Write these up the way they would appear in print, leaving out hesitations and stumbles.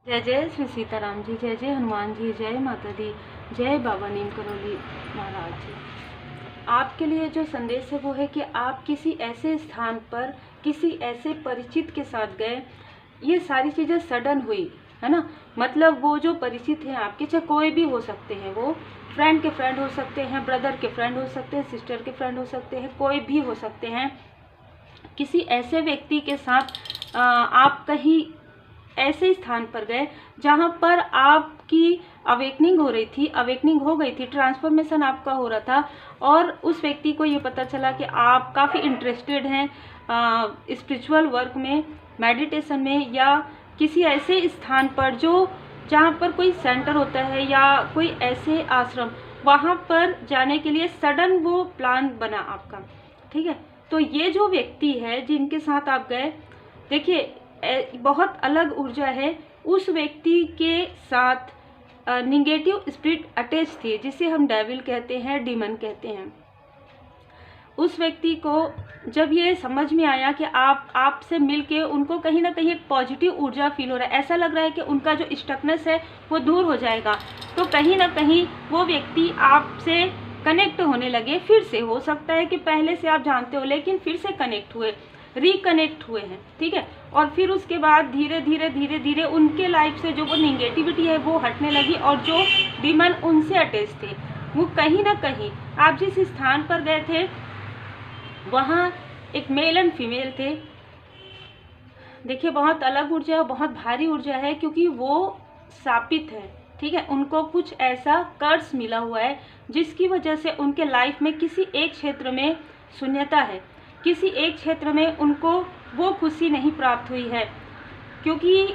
जय जय श्री सीताराम जी, जय जय हनुमान जी, जय माता दी, जय बाबा नीम करोली महाराज जी। आपके लिए जो संदेश है वो है कि आप किसी ऐसे स्थान पर किसी ऐसे परिचित के साथ गए, ये सारी चीज़ें सडन हुई है ना। मतलब वो जो परिचित हैं आपके, चाहे कोई भी हो सकते हैं, वो फ्रेंड के फ्रेंड हो सकते हैं, ब्रदर के फ्रेंड हो सकते हैं, सिस्टर के फ्रेंड हो सकते हैं, कोई भी हो सकते हैं। किसी ऐसे व्यक्ति के साथ आप कहीं ऐसे स्थान पर गए जहाँ पर आपकी अवेकनिंग हो रही थी, अवेकनिंग हो गई थी, ट्रांसफॉर्मेशन आपका हो रहा था, और उस व्यक्ति को ये पता चला कि आप काफ़ी इंटरेस्टेड हैं स्पिरिचुअल वर्क में, मेडिटेशन में, या किसी ऐसे स्थान पर जो जहाँ पर कोई सेंटर होता है या कोई ऐसे आश्रम, वहाँ पर जाने के लिए सडन वो प्लान बना आपका। ठीक है, तो ये जो व्यक्ति है जिनके साथ आप गए, देखिए बहुत अलग ऊर्जा है। उस व्यक्ति के साथ निगेटिव स्पिरिट अटैच थी, जिसे हम डेविल कहते हैं, डीमन कहते हैं। उस व्यक्ति को जब ये समझ में आया कि आपसे मिलके उनको कहीं ना कहीं एक पॉजिटिव ऊर्जा फील हो रहा है, ऐसा लग रहा है कि उनका जो स्टकनेस है वो दूर हो जाएगा, तो कहीं ना कहीं वो व्यक्ति आपसे कनेक्ट होने लगे। फिर से हो सकता है कि पहले से आप जानते हो, लेकिन फिर से कनेक्ट हुए, रिकनेक्ट हुए हैं। ठीक है, और फिर उसके बाद धीरे धीरे धीरे धीरे उनके लाइफ से जो वो निगेटिविटी है वो हटने लगी, और जो डीमन उनसे अटैच थे वो कहीं ना कहीं, आप जिस स्थान पर गए थे वहाँ एक मेल एंड फीमेल थे। देखिए बहुत अलग ऊर्जा है, बहुत भारी ऊर्जा है, क्योंकि वो शापित है। ठीक है, उनको कुछ ऐसा कर्स मिला हुआ है जिसकी वजह से उनके लाइफ में किसी एक क्षेत्र में शून्यता है, किसी एक क्षेत्र में उनको वो खुशी नहीं प्राप्त हुई है, क्योंकि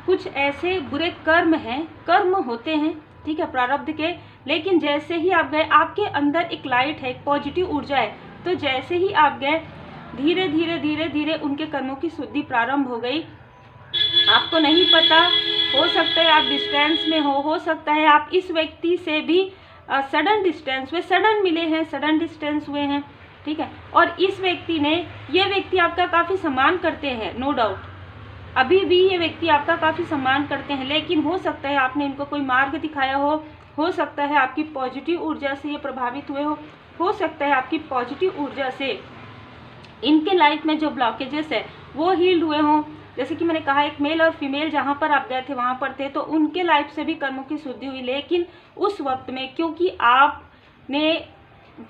कुछ ऐसे बुरे कर्म हैं, कर्म होते हैं, ठीक है, प्रारब्ध के। लेकिन जैसे ही आप गए, आपके अंदर एक लाइट है, एक पॉजिटिव ऊर्जा है, तो जैसे ही आप गए धीरे धीरे धीरे धीरे उनके कर्मों की शुद्धि प्रारंभ हो गई। आपको नहीं पता, हो सकता है आप डिस्टेंस में हो सकता है आप इस व्यक्ति से भी सडन डिस्टेंस में, सडन मिले हैं, सडन डिस्टेंस हुए हैं। ठीक है, और इस व्यक्ति ने, ये व्यक्ति आपका काफ़ी सम्मान करते हैं, नो डाउट, अभी भी ये व्यक्ति आपका काफ़ी सम्मान करते हैं, लेकिन हो सकता है आपने इनको कोई मार्ग दिखाया हो सकता है आपकी पॉजिटिव ऊर्जा से ये प्रभावित हुए हो सकता है आपकी पॉजिटिव ऊर्जा से इनके लाइफ में जो ब्लॉकेजेस है वो हील्ड हुए हों। जैसे कि मैंने कहा, एक मेल और फीमेल जहाँ पर आप गए थे वहाँ पर थे, तो उनके लाइफ से भी कर्मों की शुद्धि हुई। लेकिन उस वक्त में क्योंकि आपने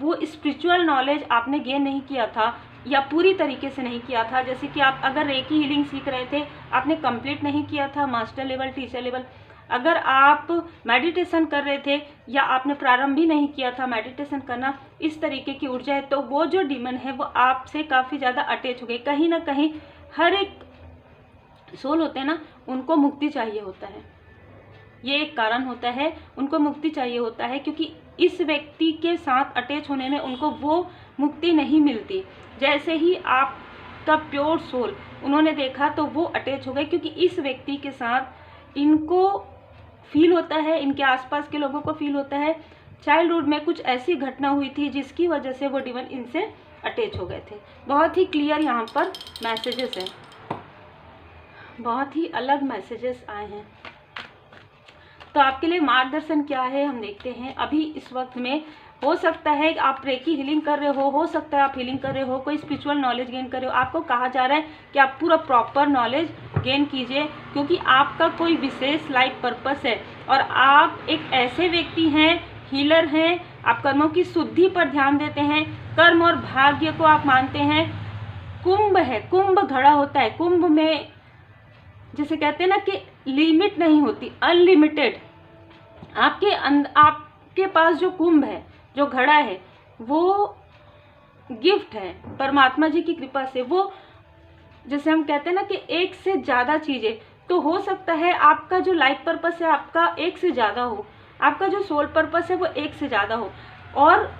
वो स्पिरिचुअल नॉलेज आपने गेन नहीं किया था, या पूरी तरीके से नहीं किया था, जैसे कि आप अगर रेकी हीलिंग सीख रहे थे, आपने कंप्लीट नहीं किया था मास्टर लेवल, टीचर लेवल, अगर आप मेडिटेशन कर रहे थे या आपने प्रारंभ भी नहीं किया था मेडिटेशन करना, इस तरीके की ऊर्जा है, तो वो जो डीमन है वो आपसे काफ़ी ज़्यादा अटैच हो गई। कहीं ना कहीं हर एक सोल होते हैं ना, उनको मुक्ति चाहिए होता है, ये एक कारण होता है, उनको मुक्ति चाहिए होता है, क्योंकि इस व्यक्ति के साथ अटैच होने में उनको वो मुक्ति नहीं मिलती। जैसे ही आपका प्योर सोल उन्होंने देखा तो वो अटैच हो गए, क्योंकि इस व्यक्ति के साथ इनको फील होता है, इनके आसपास के लोगों को फील होता है, चाइल्डहुड में कुछ ऐसी घटना हुई थी जिसकी वजह से वो डीमन इनसे अटैच हो गए थे। बहुत ही क्लियर यहाँ पर मैसेजेस हैं, बहुत ही अलग मैसेजेस आए हैं। तो आपके लिए मार्गदर्शन क्या है हम देखते हैं। अभी इस वक्त में हो सकता है कि आप रेकी हीलिंग कर रहे हो सकता है आप हीलिंग कर रहे हो, कोई स्पिरिचुअल नॉलेज गेन कर रहे हो, आपको कहा जा रहा है कि आप पूरा प्रॉपर नॉलेज गेन कीजिए, क्योंकि आपका कोई विशेष लाइफ पर्पस है, और आप एक ऐसे व्यक्ति हैं, हीलर हैं, आप कर्मों की शुद्धि पर ध्यान देते हैं, कर्म और भाग्य को आप मानते हैं। कुंभ है, कुंभ घड़ा होता है, कुंभ में जैसे कहते हैं ना कि लिमिट नहीं होती, अनलिमिटेड। आपके पास जो कुंभ है, जो घड़ा है, वो गिफ्ट है परमात्मा जी की कृपा से। वो जैसे हम कहते हैं ना कि एक से ज़्यादा चीज़ें, तो हो सकता है आपका जो लाइफ पर्पस है आपका एक से ज़्यादा हो, आपका जो सोल पर्पस है वो एक से ज़्यादा हो, और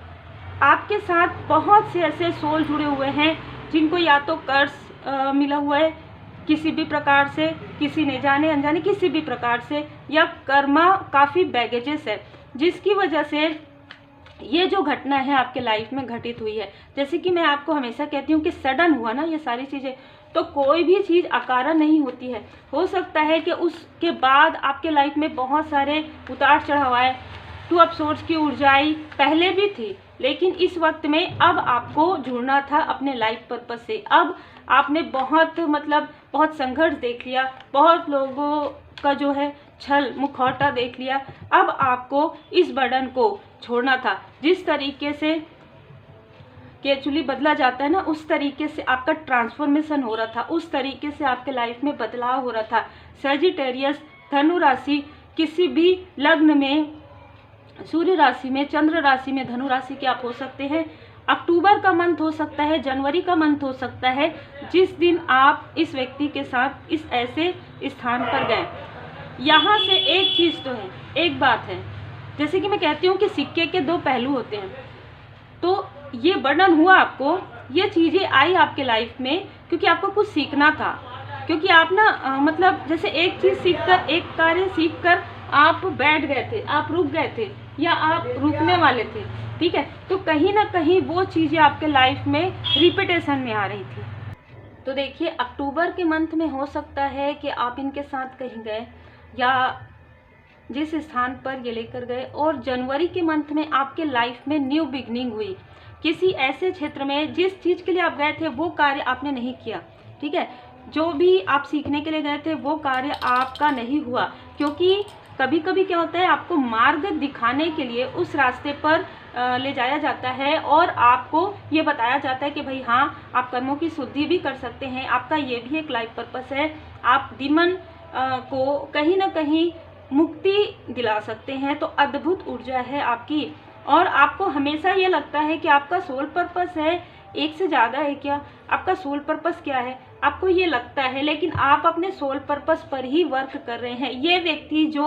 आपके साथ बहुत से ऐसे सोल जुड़े हुए हैं जिनको या तो कर्स मिला हुआ है किसी भी प्रकार से, किसी ने जाने अनजाने किसी भी प्रकार से, या कर्मा काफ़ी बैगेजेस है, जिसकी वजह से ये जो घटना है आपके लाइफ में घटित हुई है। जैसे कि मैं आपको हमेशा कहती हूँ कि सडन हुआ ना ये सारी चीज़ें, तो कोई भी चीज़ अकारण नहीं होती है। हो सकता है कि उसके बाद आपके लाइफ में बहुत सारे उतार चढ़ाव आए, टू ऑफ सोर्स की ऊर्जाएं पहले भी थी, लेकिन इस वक्त में अब आपको जुड़ना था अपने लाइफ पर्पस से। अब आपने बहुत संघर्ष देख लिया, बहुत लोगों का जो है छल मुखौटा देख लिया। अब आपको इस बर्डन को छोड़ना था। जिस तरीके से कि एक्चुअली बदला जाता है ना, उस तरीके से आपका ट्रांसफॉर्मेशन हो रहा था, उस तरीके से आपके लाइफ में बदलाव हो रहा था। सजिटेरियस, धनु राशि, किसी भी लग्न में, सूर्य राशि में, चंद्र राशि में, धनु राशि के आप हो सकते हैं। अक्टूबर का मंथ हो सकता है, जनवरी का मंथ हो सकता है, जिस दिन आप इस व्यक्ति के साथ इस ऐसे स्थान पर गए। यहाँ से एक चीज़ तो है, एक बात है, जैसे कि मैं कहती हूँ कि सिक्के के दो पहलू होते हैं। तो ये वर्णन हुआ आपको, ये चीज़ें आई आपके लाइफ में क्योंकि आपको कुछ सीखना था। क्योंकि आप ना जैसे एक चीज़ सीखकर, एक कार्य सीखकर आप बैठ गए थे, आप रुक गए थे या आप रुकने वाले थे, ठीक है। तो कहीं ना कहीं वो चीज़ें आपके लाइफ में रिपीटेशन में आ रही थी। तो देखिए, अक्टूबर के मंथ में हो सकता है कि आप इनके साथ कहीं गए या जिस स्थान पर ये लेकर गए, और जनवरी के मंथ में आपके लाइफ में न्यू बिगनिंग हुई किसी ऐसे क्षेत्र में जिस चीज़ के लिए आप गए थे वो कार्य आपने नहीं किया, ठीक है। जो भी आप सीखने के लिए गए थे वो कार्य आपका नहीं हुआ, क्योंकि कभी कभी क्या होता है, आपको मार्ग दिखाने के लिए उस रास्ते पर ले जाया जाता है और आपको ये बताया जाता है कि भाई हाँ, आप कर्मों की शुद्धि भी कर सकते हैं, आपका ये भी एक लाइफ पर्पस है, आप डीमन को कहीं ना कहीं मुक्ति दिला सकते हैं। तो अद्भुत ऊर्जा है आपकी, और आपको हमेशा ये लगता है कि आपका सोल पर्पस है, एक से ज़्यादा है क्या, आपका सोल पर्पस क्या है, आपको ये लगता है, लेकिन आप अपने सोल पर्पस पर ही वर्क कर रहे हैं। ये व्यक्ति जो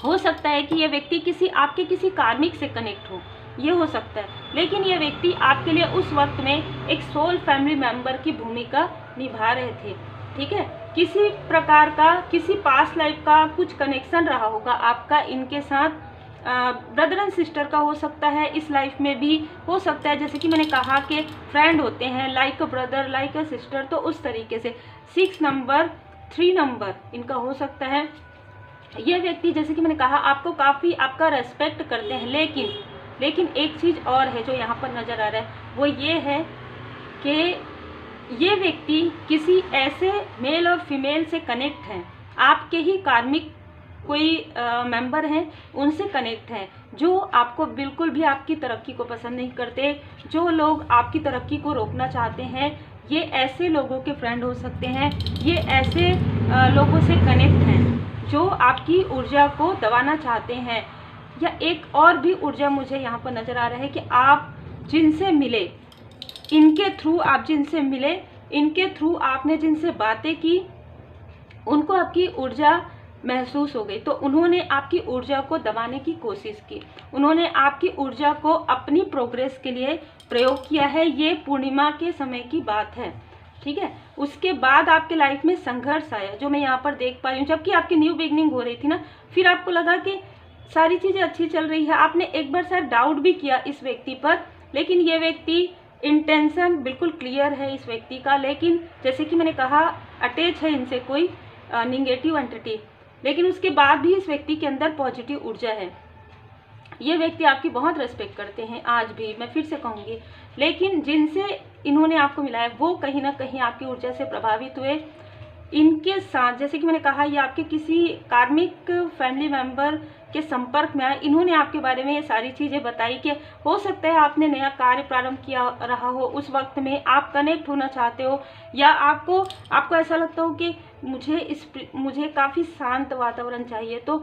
हो सकता है कि ये व्यक्ति आपके किसी कार्मिक से कनेक्ट हो, ये हो सकता है, लेकिन ये व्यक्ति आपके लिए उस वक्त में एक सोल फैमिली मेंबर की भूमिका निभा रहे थे, ठीक है। किसी प्रकार का, किसी पास्ट लाइफ का कुछ कनेक्शन रहा होगा आपका इनके साथ, ब्रदर एंड सिस्टर का हो सकता है, इस लाइफ में भी हो सकता है। जैसे कि मैंने कहा कि फ्रेंड होते हैं, like a brother, like a sister, तो उस तरीके से 6 नंबर, 3 नंबर इनका हो सकता है। ये व्यक्ति, जैसे कि मैंने कहा, आपको काफ़ी आपका रेस्पेक्ट करते हैं, लेकिन एक चीज़ और है जो यहाँ पर नज़र आ रहा है, वो ये है कि ये व्यक्ति किसी ऐसे मेल और फीमेल से कनेक्ट हैं, आपके ही कार्मिक कोई मेंबर हैं, उनसे कनेक्ट हैं, जो आपको बिल्कुल भी आपकी तरक्की को पसंद नहीं करते, जो लोग आपकी तरक्की को रोकना चाहते हैं। ये ऐसे लोगों के फ्रेंड हो सकते हैं, ये ऐसे लोगों से कनेक्ट हैं जो आपकी ऊर्जा को दबाना चाहते हैं। या एक और भी ऊर्जा मुझे यहाँ पर नज़र आ रहा है कि आप जिनसे मिले, इनके थ्रू आप जिनसे मिले, इनके थ्रू आपने जिनसे बातें की, उनको आपकी ऊर्जा महसूस हो गई, तो उन्होंने आपकी ऊर्जा को दबाने की कोशिश की, उन्होंने आपकी ऊर्जा को अपनी प्रोग्रेस के लिए प्रयोग किया है। ये पूर्णिमा के समय की बात है, ठीक है। उसके बाद आपके लाइफ में संघर्ष आया, जो मैं यहाँ पर देख पा रही हूँ। जबकि आपकी न्यू बिगनिंग हो रही थी ना, फिर आपको लगा कि सारी चीज़ें अच्छी चल रही है, आपने एक बार शायद डाउट भी किया इस व्यक्ति पर, लेकिन ये व्यक्ति, इंटेंशन बिल्कुल क्लियर है इस व्यक्ति का, लेकिन जैसे कि मैंने कहा, अटैच है इनसे कोई निगेटिव एंटिटी, लेकिन उसके बाद भी इस व्यक्ति के अंदर पॉजिटिव ऊर्जा है। ये व्यक्ति आपकी बहुत रेस्पेक्ट करते हैं आज भी, मैं फिर से कहूँगी, लेकिन जिनसे इन्होंने आपको मिलाया वो कहीं ना कहीं आपकी ऊर्जा से प्रभावित हुए। इनके साथ, जैसे कि मैंने कहा, ये आपके किसी कार्मिक फैमिली मेंबर के संपर्क में आए, इन्होंने आपके बारे में ये सारी चीज़ें बताई कि हो सकता है आपने नया कार्य प्रारंभ किया रहा हो, उस वक्त में आप कनेक्ट होना चाहते हो, या आपको ऐसा लगता हो कि मुझे काफ़ी शांत वातावरण चाहिए, तो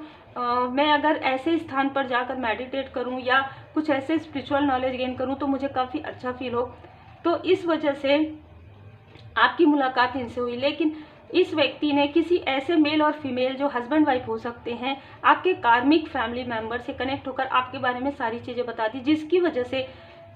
मैं अगर ऐसे स्थान पर जाकर मेडिटेट करूं या कुछ ऐसे स्पिरिचुअल नॉलेज गेन करूं तो मुझे काफ़ी अच्छा फील हो। तो इस वजह से आपकी मुलाकात इनसे हुई, लेकिन इस व्यक्ति ने किसी ऐसे मेल और फीमेल, जो हस्बैंड वाइफ हो सकते हैं, आपके कार्मिक फैमिली मेंबर से कनेक्ट होकर आपके बारे में सारी चीज़ें बता दी, जिसकी वजह से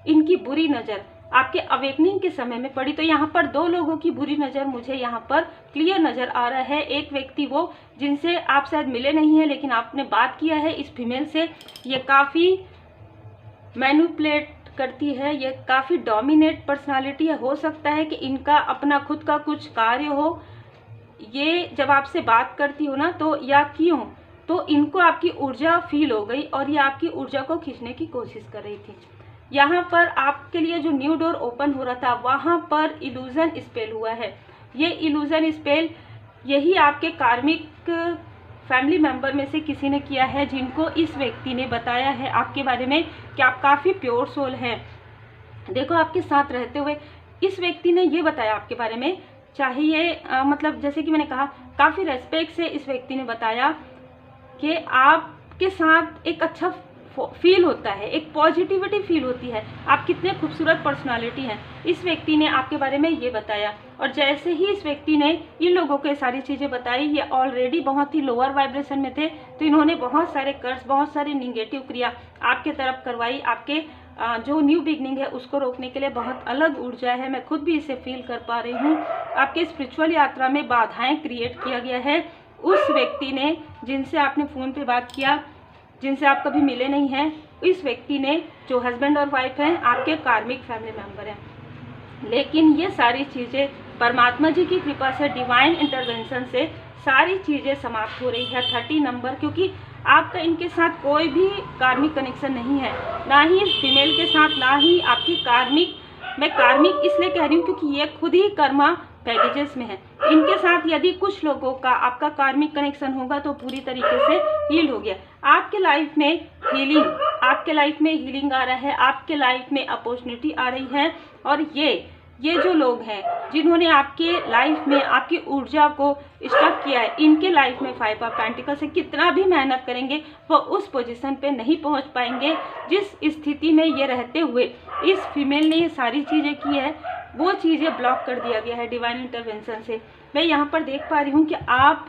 इनकी बुरी नज़र आपके अवेकनिंग के समय में पड़ी। तो यहाँ पर 2 लोगों की बुरी नज़र मुझे यहाँ पर क्लियर नज़र आ रहा है। एक व्यक्ति वो जिनसे आप शायद मिले नहीं हैं, लेकिन आपने बात किया है इस फीमेल से, ये काफ़ी मैनिपुलेट करती है, ये काफ़ी डोमिनेट पर्सनालिटी है। हो सकता है कि इनका अपना खुद का कुछ कार्य हो, ये जब आपसे बात करती हो ना तो या की हो तो इनको आपकी ऊर्जा फील हो गई और ये आपकी ऊर्जा को खींचने की कोशिश कर रही थी। यहाँ पर आपके लिए जो न्यू डोर ओपन हो रहा था वहाँ पर इल्यूजन स्पेल हुआ है। ये इल्यूजन स्पेल यही आपके कार्मिक फैमिली मेंबर में से किसी ने किया है, जिनको इस व्यक्ति ने बताया है आपके बारे में कि आप काफ़ी प्योर सोल हैं। देखो, आपके साथ रहते हुए इस व्यक्ति ने ये बताया आपके बारे में, चाहे ये मतलब जैसे कि मैंने कहा काफ़ी रेस्पेक्ट से इस व्यक्ति ने बताया कि आपके साथ एक अच्छा फील होता है, एक पॉजिटिविटी फील होती है, आप कितने खूबसूरत पर्सनालिटी हैं। इस व्यक्ति ने आपके बारे में ये बताया और जैसे ही इस व्यक्ति ने इन लोगों को सारी चीज़ें बताई, ये ऑलरेडी बहुत ही लोअर वाइब्रेशन में थे, तो इन्होंने बहुत सारे कर्ज, बहुत सारी निगेटिव क्रिया आपके तरफ करवाई। आपके जो न्यू बिगनिंग है उसको रोकने के लिए बहुत अलग ऊर्जा है, मैं खुद भी इसे फील कर पा रही हूँ। आपके स्पिरिचुअल यात्रा में बाधाएं क्रिएट किया गया है। उस व्यक्ति ने जिनसे आपने फ़ोन पे बात किया, जिनसे आप कभी मिले नहीं हैं, इस व्यक्ति ने जो हस्बैंड और वाइफ हैं आपके कार्मिक फैमिली मेंबर हैं। लेकिन ये सारी चीज़ें परमात्मा जी की कृपा से, डिवाइन इंटरवेंशन से सारी चीज़ें समाप्त हो रही है 30 नंबर, क्योंकि आपका इनके साथ कोई भी कार्मिक कनेक्शन नहीं है, ना ही फीमेल के साथ, ना ही आपकी कार्मिक। मैं कार्मिक इसलिए कह रही हूँ क्योंकि ये खुद ही कर्मा पैकेजेस में है। इनके साथ यदि कुछ लोगों का आपका कार्मिक कनेक्शन होगा तो पूरी तरीके से हील हो गया। आपके लाइफ में हीलिंग, आपके लाइफ में हीलिंग आ रहा है, आपके लाइफ में अपॉर्चुनिटी आ रही है। और ये जो लोग हैं जिन्होंने आपके लाइफ में आपकी ऊर्जा को स्टक किया है, इनके लाइफ में 5 ऑफ पेंटिकल से कितना भी मेहनत करेंगे वो उस पोजीशन पे नहीं पहुंच पाएंगे जिस स्थिति में ये रहते हुए इस फीमेल ने ये सारी चीज़ें की है, वो चीज़ें ब्लॉक कर दिया गया है डिवाइन इंटरवेंशन से। मैं यहाँ पर देख पा रही हूँ कि आप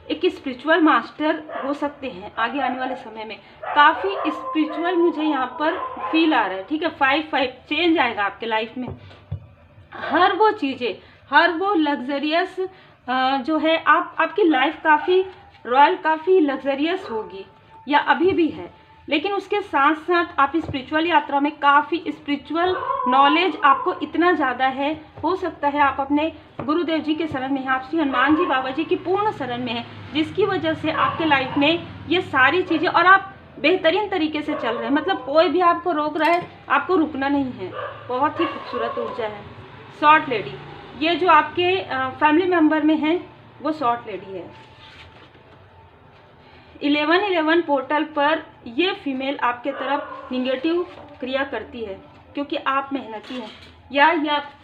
एक स्पिरिचुअल मास्टर हो सकते हैं आगे आने वाले समय में। काफ़ी स्पिरिचुअल मुझे यहाँ पर फील आ रहा है, ठीक है। 5 चेंज आएगा आपके लाइफ में। हर वो चीज़ें, हर वो लग्जरियस जो है, आपकी लाइफ काफ़ी रॉयल, काफ़ी लग्जरियस होगी या अभी भी है। लेकिन उसके साथ साथ आप स्पिरिचुअल यात्रा में काफ़ी स्पिरिचुअल नॉलेज आपको इतना ज़्यादा है, हो सकता है आप अपने गुरुदेव जी के शरण में हैं, आप श्री हनुमान जी बाबा जी की पूर्ण शरण में हैं, जिसकी वजह से आपके लाइफ में ये सारी चीज़ें और आप बेहतरीन तरीके से चल रहे हैं। मतलब कोई भी आपको रोक रहा है, आपको रुकना नहीं है। बहुत ही खूबसूरत ऊर्जा है। शॉर्ट लेडी, ये जो आपके फैमिली मेंबर में है वो शॉर्ट लेडी है। 1111 पोर्टल पर ये फीमेल आपके तरफ निगेटिव क्रिया करती है क्योंकि आप मेहनती हैं, या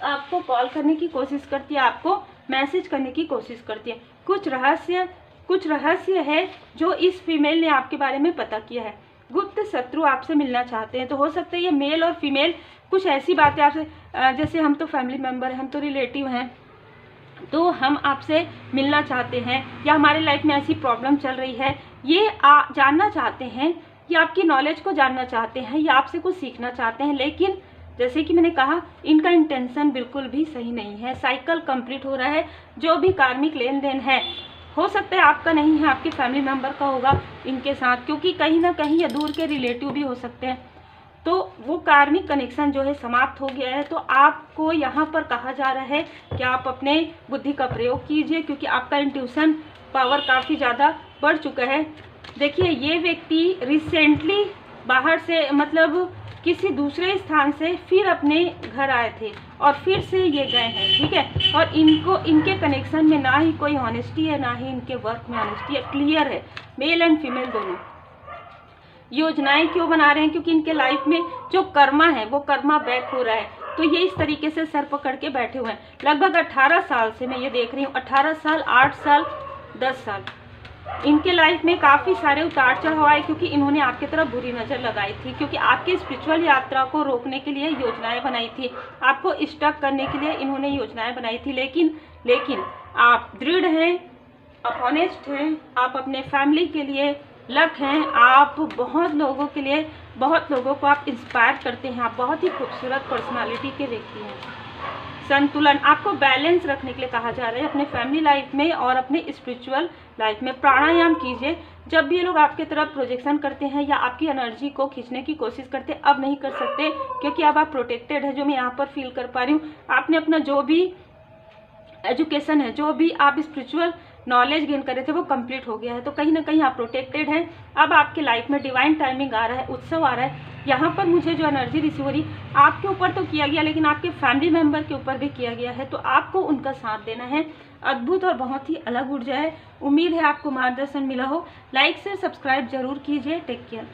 आपको कॉल करने की कोशिश करती है, आपको मैसेज करने की कोशिश करती है। कुछ रहस्य है जो इस फीमेल ने आपके बारे में पता किया है। गुप्त शत्रु आपसे मिलना चाहते हैं, तो हो सकता है ये मेल और फीमेल कुछ ऐसी बातें आपसे, जैसे हम तो फैमिली मेम्बर हैं, हम तो रिलेटिव हैं, तो हम आपसे मिलना चाहते हैं, या हमारे लाइफ में ऐसी प्रॉब्लम चल रही है, ये जानना चाहते हैं, या आपकी नॉलेज को जानना चाहते हैं, या आपसे कुछ सीखना चाहते हैं। लेकिन जैसे कि मैंने कहा, इनका इंटेंशन बिल्कुल भी सही नहीं है। साइकिल कंप्लीट हो रहा है। जो भी कार्मिक लेन देन है, हो सकता है आपका नहीं है, आपके फैमिली मेम्बर का होगा इनके साथ, क्योंकि कहीं ना कहीं ये दूर के रिलेटिव भी हो सकते हैं। तो वो कार्मिक कनेक्शन जो है समाप्त हो गया है। तो आपको यहाँ पर कहा जा रहा है कि आप अपने बुद्धि का प्रयोग कीजिए, क्योंकि आपका इंट्यूशन पावर काफ़ी ज़्यादा बढ़ चुका है। देखिए, ये व्यक्ति रिसेंटली बाहर से, मतलब किसी दूसरे स्थान से फिर अपने घर आए थे और फिर से ये गए हैं, ठीक है। और इनके कनेक्शन में ना ही कोई ऑनेस्टी है, ना ही इनके वर्क में ऑनेस्टी है। क्लियर है, मेल एंड फीमेल दोनों। योजनाएं क्यों बना रहे हैं? क्योंकि इनके लाइफ में जो कर्मा है वो कर्मा बैक हो रहा है, तो ये इस तरीके से सर पकड़ के बैठे हुए हैं। लगभग 18 साल से मैं ये देख रही हूँ, 18 साल, 8 साल, 10 साल इनके लाइफ में काफ़ी सारे उतार चढ़ाव आए, क्योंकि इन्होंने आपकी तरफ बुरी नज़र लगाई थी, क्योंकि आपके स्पिरिचुअल यात्रा को रोकने के लिए योजनाएं बनाई थी, आपको स्टक करने के लिए इन्होंने योजनाएं बनाई थी। लेकिन आप दृढ़ हैं, आप ऑनेस्ट हैं, आप अपने फैमिली के लिए लक हैं, आप बहुत लोगों के लिए, बहुत लोगों को आप इंस्पायर करते हैं, आप बहुत ही खूबसूरत पर्सनालिटी के व्यक्ति हैं। संतुलन, आपको बैलेंस रखने के लिए कहा जा रहा है अपने फैमिली लाइफ में और अपने स्पिरिचुअल लाइफ में। प्राणायाम कीजिए। जब भी ये लोग आपके तरफ प्रोजेक्शन करते हैं या आपकी एनर्जी को खींचने की कोशिश करते हैं, अब नहीं कर सकते क्योंकि अब आप प्रोटेक्टेड है, जो मैं यहाँ पर फील कर पा रही हूँ। आपने अपना जो भी एजुकेशन है, जो भी आप स्पिरिचुअल नॉलेज गेन कर रहे थे वो कंप्लीट हो गया है, तो कहीं ना कहीं आप प्रोटेक्टेड हैं। अब आपके लाइफ में डिवाइन टाइमिंग आ रहा है, उत्सव आ रहा है। यहाँ पर मुझे जो एनर्जी रिसीव हो रही, आपके ऊपर तो किया गया लेकिन आपके फैमिली मेंबर के ऊपर भी किया गया है, तो आपको उनका साथ देना है। अद्भुत और बहुत ही अलग ऊर्जा है। उम्मीद है आपको मार्गदर्शन मिला हो। लाइक से सब्सक्राइब जरूर कीजिए। Take care.